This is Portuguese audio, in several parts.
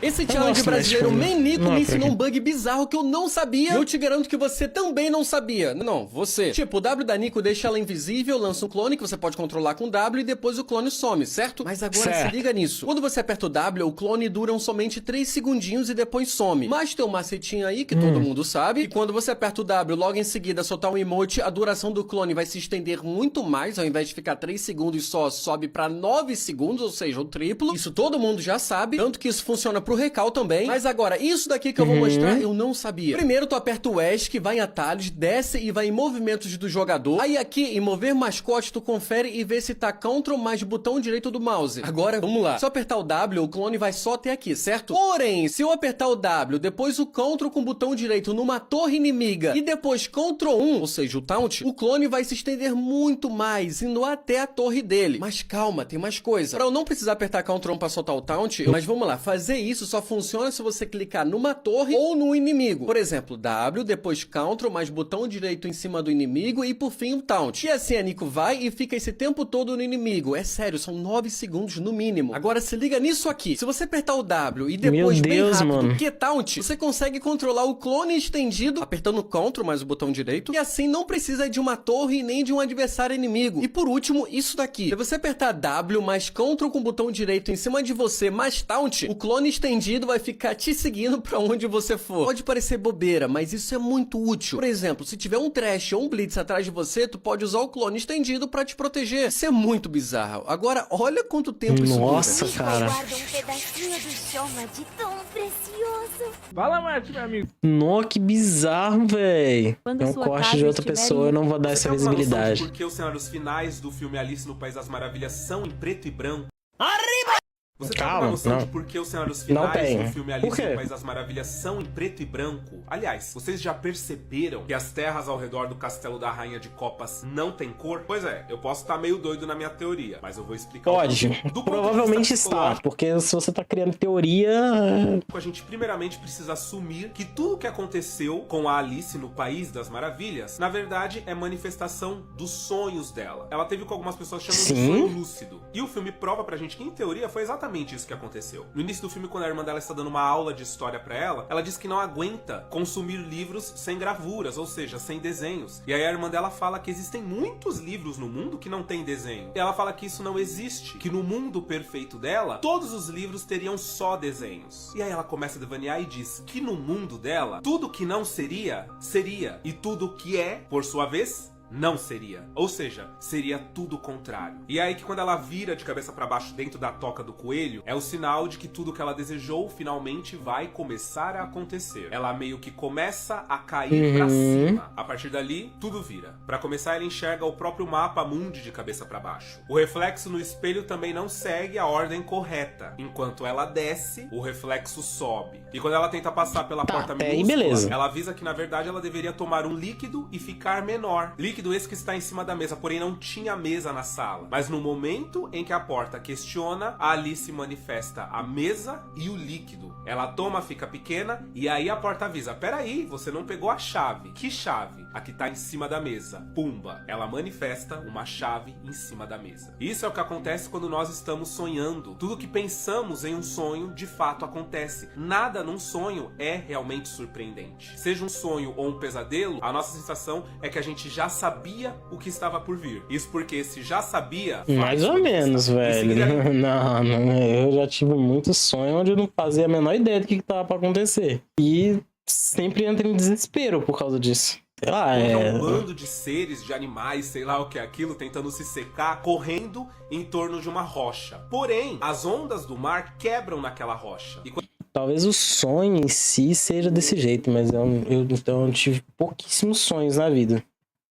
Esse challenge brasileiro Menico me ensinou um bug bizarro que eu não sabia. E eu te garanto que você também não sabia. Não, você. Tipo, o W da Nico deixa ela invisível, lança um clone que você pode controlar com o W e depois o clone some, certo? Mas agora se liga nisso. Quando você aperta o W, o clone dura somente 3 segundinhos e depois some. Mas tem um macetinho aí que todo mundo sabe. E quando você aperta o W, logo em seguida soltar um emote, a duração do clone vai se estender muito mais. Ao invés de ficar 3 segundos só, sobe pra 9 segundos, ou seja, o triplo. Isso todo mundo já sabe. Tanto que isso funciona pro recal também. Mas agora, isso daqui que eu vou mostrar, eu não sabia. Primeiro, tu aperta o ESC, vai em atalhos, desce e vai em movimentos do jogador. Aí aqui, em mover mascote, tu confere e vê se tá Ctrl mais botão direito do mouse. Agora, vamos lá. Se eu apertar o W, o clone vai só até aqui, certo? Porém, se eu apertar o W, depois o Ctrl com o botão direito numa torre inimiga e depois Ctrl 1, ou seja, o taunt, o clone vai se estender muito mais, indo até a torre dele. Mas calma, tem mais coisa. Pra eu não precisar apertar Ctrl 1 pra soltar o taunt, mas vamos lá, fazer isso só funciona se você clicar numa torre ou no inimigo. Por exemplo, W, depois Ctrl mais botão direito em cima do inimigo e por fim o taunt. E assim a Nico vai e fica esse tempo todo no inimigo. É sério, são 9 segundos no mínimo. Agora se liga nisso aqui. Se você apertar o W e depois bem rápido que taunt, você consegue controlar o clone estendido apertando Ctrl mais o botão direito e assim não precisa de uma torre nem de um adversário inimigo. E por último, isso daqui. Se você apertar W mais Ctrl com o botão direito em cima de você mais taunt, o clone estendido vai ficar te seguindo pra onde você for. Pode parecer bobeira, mas isso é muito útil. Por exemplo, se tiver um Trash ou um Blitz atrás de você, tu pode usar o clone estendido pra te proteger. Isso é muito bizarro. Agora, olha quanto tempo isso dura. Nossa, cara. Guarda um pedacinho do chama de tão precioso. Fala, Mate, meu amigo. Nossa, que bizarro, véi. É um corte de outra pessoa, eu não vou dar essa visibilidade. Porque os cenários finais do filme Alice no País das Maravilhas são em preto e branco? Você tem alguma noção de por que os cenários finais do filme Alice no País das Maravilhas são em preto e branco? Aliás, vocês já perceberam que as terras ao redor do Castelo da Rainha de Copas não tem cor? Pois é, eu posso estar meio doido na minha teoria, mas eu vou explicar. Pode, provavelmente está, porque se você tá criando teoria... A gente primeiramente precisa assumir que tudo que aconteceu com a Alice no País das Maravilhas, na verdade, é manifestação dos sonhos dela. Ela teve o que algumas pessoas chamam de sonho lúcido. E o filme prova pra gente que, em teoria, foi exatamente isso que aconteceu. No início do filme, quando a irmã dela está dando uma aula de história pra ela diz que não aguenta consumir livros sem gravuras, ou seja, sem desenhos. E aí a irmã dela fala que existem muitos livros no mundo que não tem desenho. E ela fala que isso não existe, que no mundo perfeito dela, todos os livros teriam só desenhos. E aí ela começa a devanear e diz que no mundo dela, tudo que não seria, seria. E tudo que é, por sua vez, não seria. Ou seja, seria tudo o contrário. E é aí que quando ela vira de cabeça pra baixo dentro da toca do coelho, é o sinal de que tudo que ela desejou finalmente vai começar a acontecer. Ela meio que começa a cair pra cima. A partir dali, tudo vira. Pra começar, ela enxerga o próprio mapa mundi de cabeça pra baixo. O reflexo no espelho também não segue a ordem correta. Enquanto ela desce, o reflexo sobe. E quando ela tenta passar pela porta minúscula, ela avisa que na verdade ela deveria tomar um líquido e ficar menor. Líquido esse que está em cima da mesa, porém não tinha mesa na sala. Mas no momento em que a porta questiona, a Alice manifesta a mesa e o líquido. Ela toma, fica pequena, e aí a porta avisa: peraí, você não pegou a chave. Que chave? A que tá em cima da mesa. Pumba! Ela manifesta uma chave em cima da mesa. Isso é o que acontece quando nós estamos sonhando. Tudo que pensamos em um sonho, de fato acontece. Nada num sonho é realmente surpreendente. Seja um sonho ou um pesadelo, a nossa sensação é que a gente já sabia o que estava por vir. Isso porque se já sabia... Mais ou menos, velho. Não, eu já tive muito sonho onde eu não fazia a menor ideia do que tava pra acontecer. E sempre entro em desespero por causa disso. Sei lá, um bando de seres, de animais, sei lá o que é aquilo, tentando se secar, correndo em torno de uma rocha. Porém, as ondas do mar quebram naquela rocha. E talvez o sonho em si seja desse jeito, mas eu tive pouquíssimos sonhos na vida.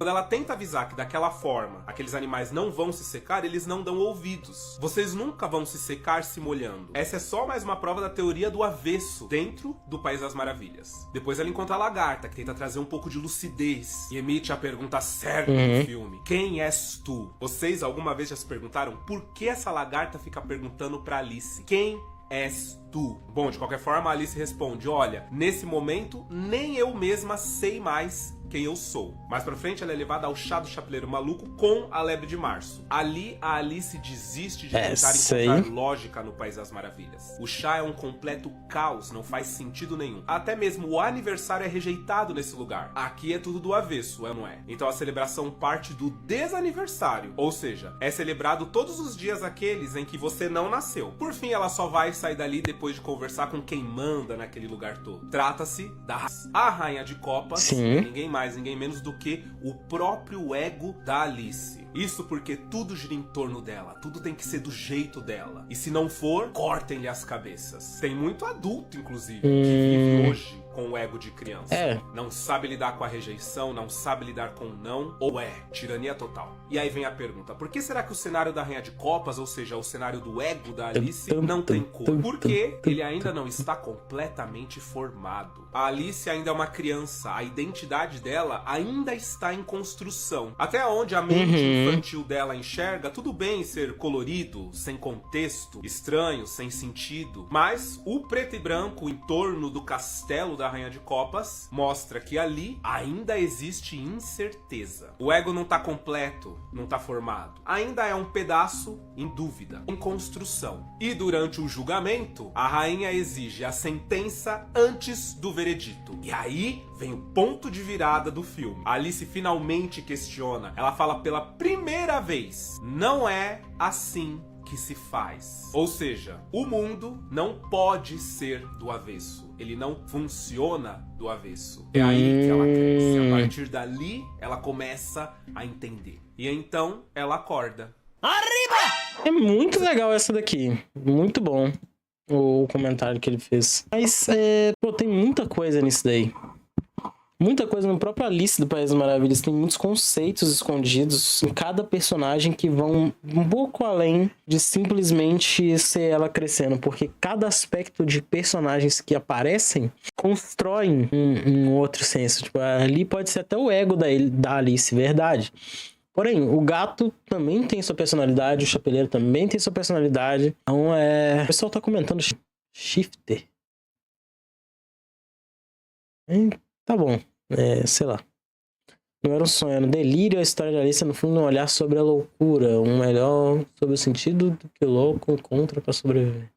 Quando ela tenta avisar que daquela forma aqueles animais não vão se secar, eles não dão ouvidos. Vocês nunca vão se secar se molhando. Essa é só mais uma prova da teoria do avesso dentro do País das Maravilhas. Depois ela encontra a lagarta, que tenta trazer um pouco de lucidez e emite a pergunta certa do filme: quem és tu? Vocês alguma vez já se perguntaram por que essa lagarta fica perguntando pra Alice: quem és tu? Bom, de qualquer forma, a Alice responde: olha, nesse momento, nem eu mesma sei mais quem eu sou. Mais pra frente, ela é levada ao chá do chapeleiro maluco com a lebre de março. Ali, a Alice desiste de tentar encontrar lógica no País das Maravilhas. O chá é um completo caos, não faz sentido nenhum. Até mesmo o aniversário é rejeitado nesse lugar. Aqui é tudo do avesso, não é? Então a celebração parte do desaniversário, ou seja, é celebrado todos os dias aqueles em que você não nasceu. Por fim, ela só vai sair dali depois de conversar com quem manda naquele lugar todo. Trata-se da a Rainha de Copas, é ninguém mais, ninguém menos do que o próprio ego da Alice. Isso porque tudo gira em torno dela, tudo tem que ser do jeito dela. E se não for, cortem-lhe as cabeças. Tem muito adulto, inclusive, que vive hoje com o ego de criança. Não sabe lidar com a rejeição, não sabe lidar com o não, ou tirania total. E aí vem a pergunta, por que será que o cenário da Rainha de Copas, ou seja, o cenário do ego da Alice, não tem cor? Porque ele ainda não está completamente formado. A Alice ainda é uma criança, a identidade dela ainda está em construção. Até onde a mente infantil dela enxerga, tudo bem ser colorido, sem contexto, estranho, sem sentido. Mas o preto e branco em torno do castelo da Rainha de Copas mostra que ali ainda existe incerteza. O ego não está completo, não está formado. Ainda é um pedaço em dúvida, em construção. E durante o julgamento, a rainha exige a sentença antes do veredito. E aí vem o ponto de virada do filme. A Alice finalmente questiona. Ela fala pela primeira vez: não é assim que se faz. Ou seja, o mundo não pode ser do avesso. Ele não funciona do avesso. É aí que ela cresce. A partir dali, ela começa a entender. E então, ela acorda. Arriba! É muito legal essa daqui. Muito bom o comentário que ele fez. Mas, tem muita coisa nisso daí. Muita coisa no próprio Alice do País das Maravilhas. Tem muitos conceitos escondidos em cada personagem que vão um pouco além de simplesmente ser ela crescendo. Porque cada aspecto de personagens que aparecem constroem um outro senso. Tipo, ali pode ser até o ego da Alice, verdade. Porém, o gato também tem sua personalidade, o chapeleiro também tem sua personalidade. Então, o pessoal tá comentando shifter. Tá bom, sei lá. Não era um sonho, era um delírio. A história de Alice, no fundo, um olhar sobre a loucura. Um melhor sobre o sentido do que o louco encontra pra sobreviver.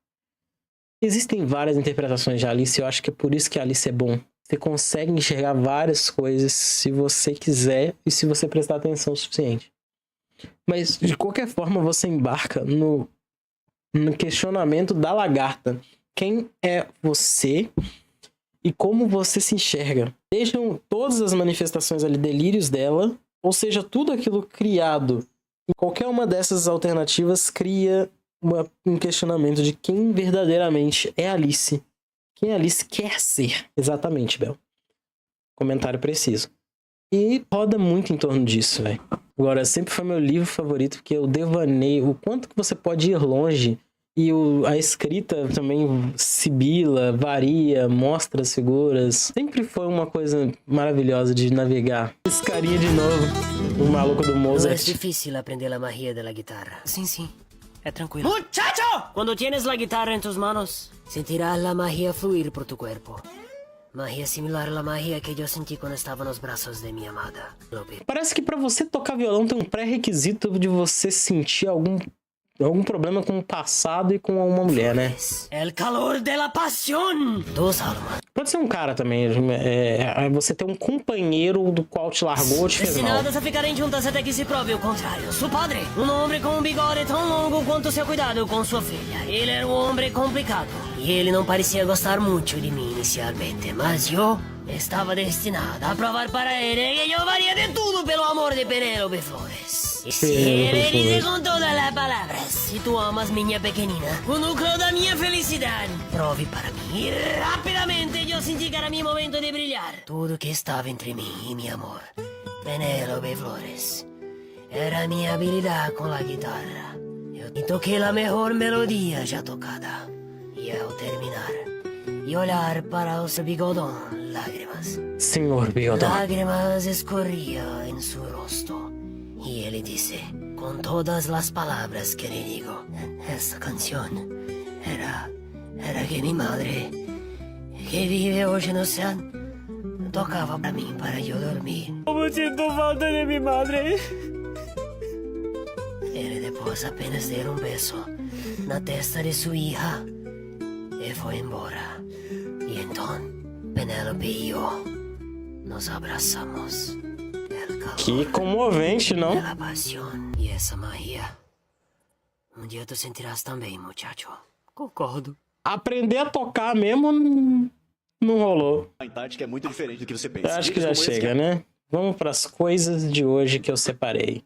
Existem várias interpretações de Alice. Eu acho que é por isso que Alice é bom. Você consegue enxergar várias coisas se você quiser e se você prestar atenção o suficiente. Mas, de qualquer forma, você embarca no questionamento da lagarta. Quem é você e como você se enxerga? Sejam todas as manifestações ali, delírios dela, ou seja, tudo aquilo criado. E qualquer uma dessas alternativas cria um questionamento de quem verdadeiramente é Alice. Quem a Alice quer ser. Exatamente, Bel. Comentário preciso. E roda muito em torno disso, velho. Agora, sempre foi meu livro favorito, porque eu devaneio o quanto que você pode ir longe. E a escrita também sibila, varia, mostra as figuras. Sempre foi uma coisa maravilhosa de navegar. Esse carinha de novo, o maluco do Mozart. No es difícil aprender a magia de la guitarra. Sí, sí. Es tranquilo. ¡Muchacho! Cuando tienes la guitarra en tus manos, sentirás la magia fluir por tu cuerpo. Magia similar à la magia que eu senti quando estava nos braços de minha amada, Lobe. Parece que pra você tocar violão tem um pré-requisito de você sentir algum problema com o passado e com uma mulher, né? El calor de la pasión. Dos almas. Pode ser um cara também. Você ter um companheiro do qual te largou ou te fez mal. Destinadas a ficarem juntas até que se prove o contrário. Su padre, homem com um bigode tão longo quanto seu cuidado com sua filha. Ele era um homem complicado. E ele não parecia gostar muito de mim inicialmente. Mas eu estava destinada a provar para ele que eu faria de tudo pelo amor de Penélope Flores. E se ele dice com todas as palavras: se tu amas minha pequenina, o núcleo da minha felicidade, prove para mim. E rapidamente eu senti que era meu momento de brilhar. Tudo que estava entre mim e meu amor, Penélope Flores, era minha habilidade com a guitarra. Eu toquei a melhor melodia já tocada. E ao terminar, e olhar para o seu bigodão, lágrimas. Senhor bigodão. Lágrimas escorriam em seu rosto. E ele disse, com todas as palavras que lhe digo, essa canção era que minha madre, que vive hoje no céu, tocava para mí para yo dormir. Como siento falta de mi madre. Ele depois apenas der um beso na testa de sua hija e foi embora. E então, Penélope e eu nos abraçamos. Que comovente, não? La pasión e essa magia. Um dia tu sentirás também, muchacho. Concordo. Aprender a tocar mesmo não rolou. A Antártica é muito diferente do que você pensa. Eu acho que já chega, né? Vamos para as coisas de hoje que eu separei.